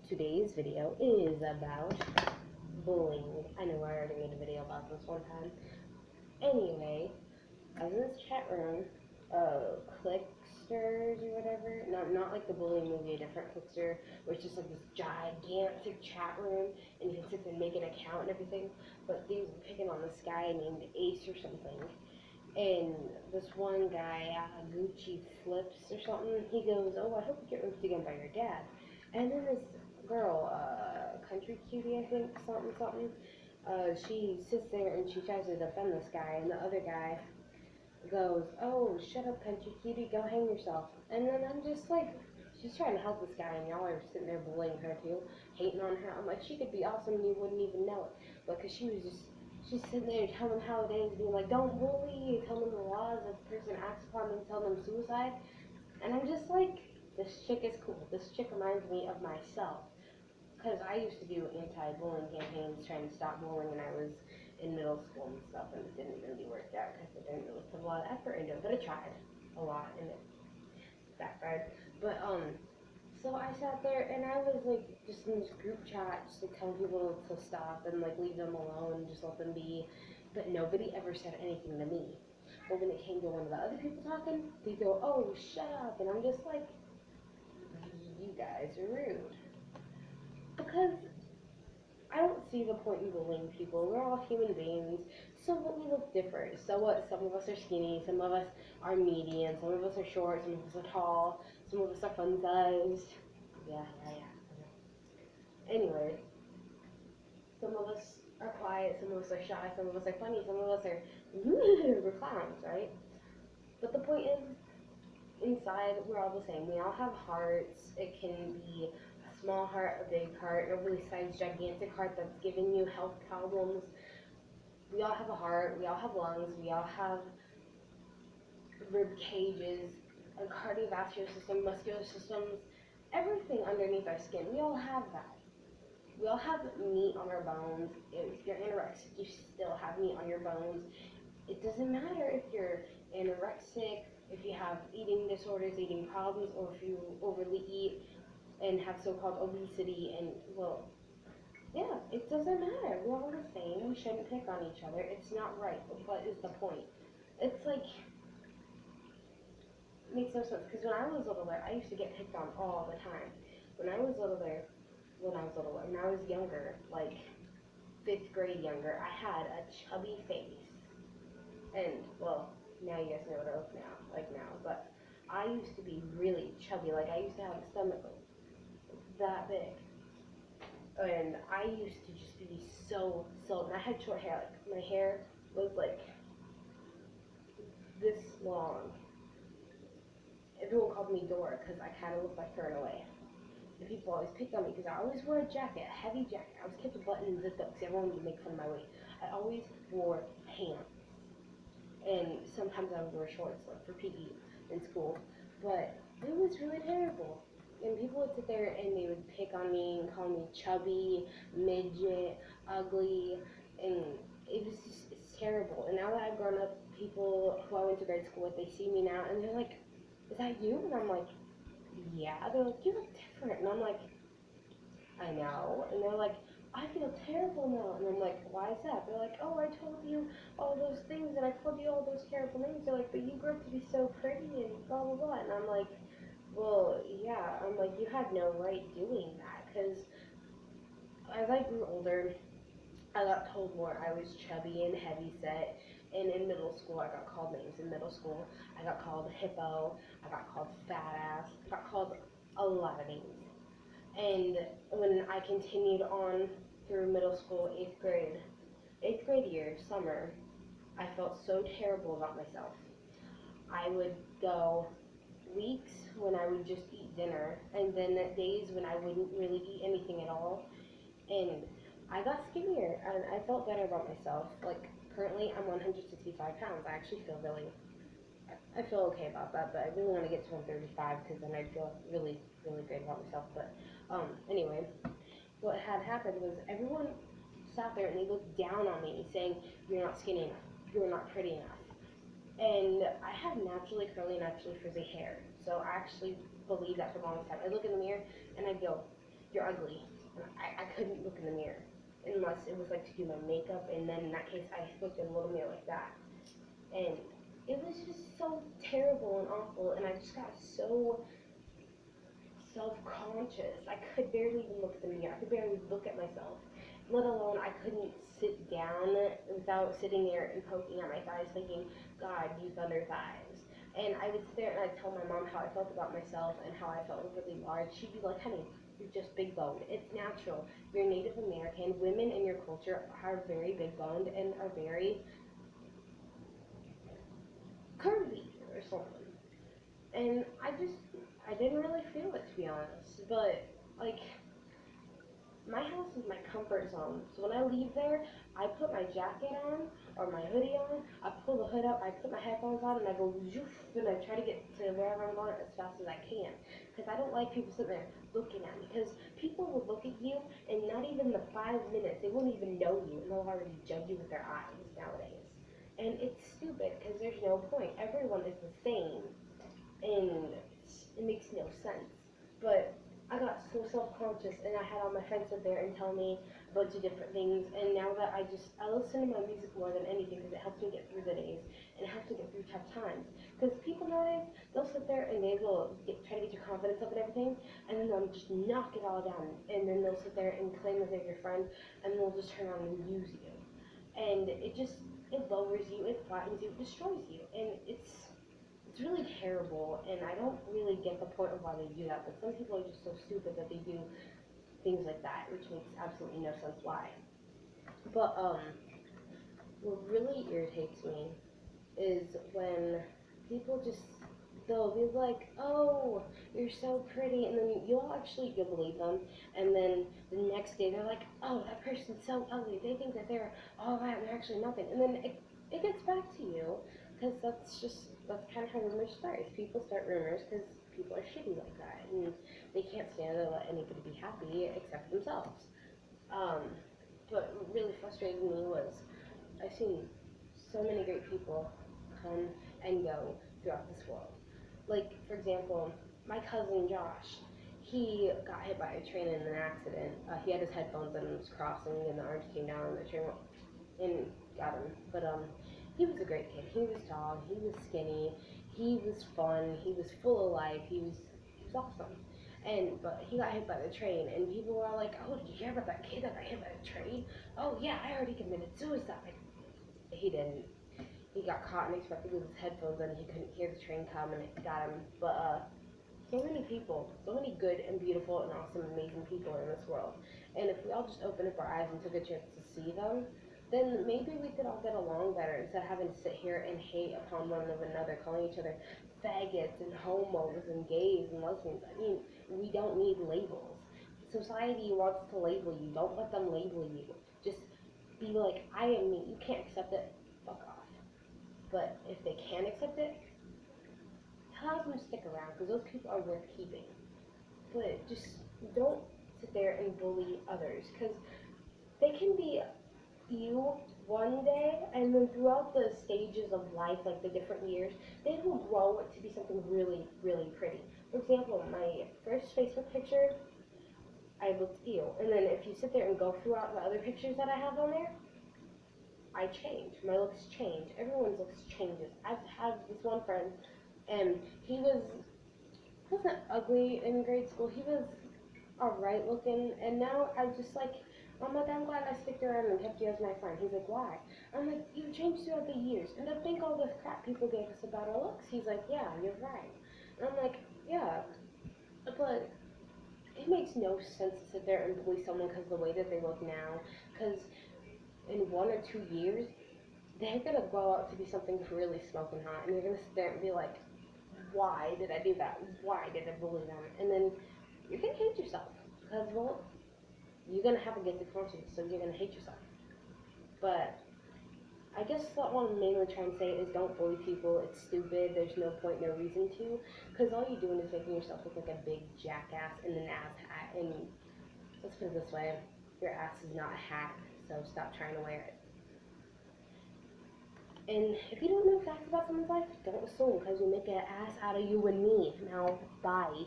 Today's video is about bullying. I know I already made a video about this one time. Anyway, I was in this chat room, Clicksters or whatever. Not like the bullying movie, a different Clickster, where it's just like this gigantic chat room, and you can sit there and make an account and everything. But they were picking on this guy named Ace or something. And this one guy, Gucci Flips or something, he goes, "Oh, I hope you get ripped again by your dad." And then this girl, Country Cutie, I think, something, she sits there and she tries to defend this guy, and the other guy goes, "Oh, shut up, Country Cutie, go hang yourself." And then I'm just like, she's trying to help this guy, and y'all are sitting there bullying her too, hating on her. I'm like, she could be awesome and you wouldn't even know it. But because she's sitting there telling them how it is, being like, don't bully, telling them the laws, if a person acts upon them, telling them suicide. And I'm just like, this chick is cool. This chick reminds me of myself. Because I used to do anti-bullying campaigns trying to stop bullying when I was in middle school and stuff, and it didn't really work out because I didn't really put a lot of effort into it, but I tried a lot and it backfired. But so I sat there and I was like just in this group chat just like telling people to stop and like leave them alone and just let them be, but nobody ever said anything to me. But when it came to one of the other people talking, they go, "Oh, shut up," and I'm just like, you guys are rude. Because I don't see the point in bullying people. We're all human beings. So what, we look different. So what, some of us are skinny, some of us are medium, some of us are short, some of us are tall, some of us are fun-sized. Yeah. Anyway, some of us are quiet, some of us are shy, some of us are funny, some of us are we're clowns, right? But the point is, inside, we're all the same. We all have hearts. It can be a small heart, a big heart, a really sized, gigantic heart that's giving you health problems. We all have a heart. We all have lungs. We all have rib cages, a cardiovascular system, muscular systems, everything underneath our skin. We all have that. We all have meat on our bones. If you're anorexic, you still have meat on your bones. It doesn't matter if you're anorexic, if you have eating disorders, eating problems, or if you overly eat and have so-called obesity, and, well, yeah, it doesn't matter. We're all the same. We shouldn't pick on each other. It's not right. But what is the point? It's like, it makes no sense. Because when I was littler, I used to get picked on all the time. When I was younger, like 5th grade younger, I had a chubby face. And, well, now you guys know what I look now, but I used to be really chubby. Like, I used to have a stomach that big. And I used to just be so, and I had short hair. Like, my hair was like this long. Everyone called me Dora because I kind of looked like her in a way. And people always picked on me because I always wore a jacket, a heavy jacket. I always kept the button zipped up because everyone would make fun of my weight. I always wore pants. And sometimes I would wear shorts, like for PE in school. But it was really terrible. And people would sit there and they would pick on me and call me chubby, midget, ugly, and it's terrible. And now that I've grown up, people who I went to grade school with, they see me now and they're like, "Is that you?" And I'm like, "Yeah." They're like, "You look different." And I'm like, "I know." And they're like, "I feel terrible now." And I'm like, "Why is that?" They're like, "Oh, I told you all those things and I called you all those terrible names." They're like, "But you grew up to be so pretty and blah, blah, blah." And I'm like, well, yeah. I'm like, you had no right doing that. Because as I grew older, I got told more. I was chubby and heavy set. And in middle school, I got called names. In middle school, I got called hippo. I got called fat ass. I got called a lot of names. And when I continued on through middle school, 8th grade year, summer, I felt so terrible about myself. I would go weeks when I would just eat dinner, and then days when I wouldn't really eat anything at all. And I got skinnier, and I felt better about myself. Like, currently, I'm 165 pounds. I feel okay about that, but I really want to get to 135 because then I'd feel really, really great about myself. But anyway, what had happened was everyone sat there and they looked down on me, saying, "You're not skinny enough. You're not pretty enough." And I have naturally curly, naturally frizzy hair, so I actually believed that for the longest time. I look in the mirror and I go, you're ugly. And I couldn't look in the mirror unless it was like to do my makeup, and then in that case I looked in a little mirror like that. And it was just so terrible and awful, and I just got so self-conscious. I could barely even look at the mirror. I could barely look at myself, let alone I couldn't sit down without sitting there and poking at my thighs thinking, God, these other thighs. And I would sit there and I'd tell my mom how I felt about myself and how I felt really large. She'd be like, honey, you're just big boned. It's natural. You're Native American. Women in your culture are very big boned and are very curvy or something. And I didn't really feel it, to be honest. But, like, my house is my comfort zone. So when I leave there, I put my jacket on or my hoodie on. I pull the hood up, I put my headphones on, and I go zoof, and I try to get to wherever I'm going as fast as I can. Because I don't like people sitting there looking at me. Because people will look at you, and not even the 5 minutes, they won't even know you, and they'll already judge you with their eyes nowadays. And it's stupid because there's no point. Everyone is the same, and it makes no sense. But I got so self-conscious, and I had all my friends sit there and tell me a bunch of different things. And now that I listen to my music more than anything because it helps me get through the days and it helps me get through tough times. Because people nowadays, they'll sit there and they will try to get your confidence up and everything, and then they'll just knock it all down. And then they'll sit there and claim that they're your friend, and they'll just turn around and use you. And it lowers you, it flattens you, it destroys you, and it's really terrible, and I don't really get the point of why they do that, but some people are just so stupid that they do things like that, which makes absolutely no sense why. But, what really irritates me is when people just, they'll be like, oh, you're so pretty, and then you'll believe them, and then the next day they're like, oh, that person's so ugly, they think that they're all that, and they're actually nothing, and then it gets back to you, because that's kind of how rumors start, is people start rumors because people are shitty like that, and they can't stand to let anybody be happy except themselves. Um, but what really frustrated me was I've seen so many great people come and go throughout this world. Like, for example, my cousin Josh, he got hit by a train in an accident. He had his headphones in and was crossing, and the arms came down, and the train went and got him. But he was a great kid. He was tall. He was skinny. He was fun. He was full of life. He was awesome. But he got hit by the train, and people were all like, "Oh, did you hear about that kid that got hit by the train? Oh yeah, I heard he committed suicide." He didn't. He got caught unexpectedly with his headphones on, and he couldn't hear the train come, and it got him. But so many people, so many good and beautiful and awesome, amazing people in this world. And if we all just opened up our eyes and took a chance to see them, then maybe we could all get along better instead of having to sit here and hate upon one another, calling each other faggots and homos and gays and lesbians. I mean, we don't need labels. Society wants to label you. Don't let them label you. Just be like, I am me. You can't accept it. Fuck off. But if they can accept it, have them stick around because those people are worth keeping. But just don't sit there and bully others because they can be you one day, and then throughout the stages of life, like the different years, they will grow it to be something really, really pretty. For example, my first Facebook picture, I looked ew, and then if you sit there and go throughout the other pictures that I have on there, I change. My looks change. Everyone's looks changes. I've had this one friend, and he wasn't ugly in grade school. He was alright looking, and now I'm like, I'm glad I sticked around and kept you as my friend. He's like, why? I'm like, you've changed throughout the years, and to think all the crap people gave us about our looks. He's like, yeah, you're right. And I'm like, yeah, but it makes no sense to sit there and bully someone because the way that they look now, because in 1 or 2 years, they're gonna grow up to be something really smoking hot, and you're gonna sit there and be like, why did I do that? Why did I bully them? And then you're gonna hate yourself because, well, you're gonna have a guilty conscience, so you're gonna hate yourself. But I guess what I want to mainly try and say is don't bully people. It's stupid. There's no point, no reason to, because all you're doing is making yourself look like a big jackass in an ass hat. And let's put it this way: your ass is not a hat, so stop trying to wear it. And if you don't know facts about someone's life, don't assume because you make an ass out of you and me. Now, bye.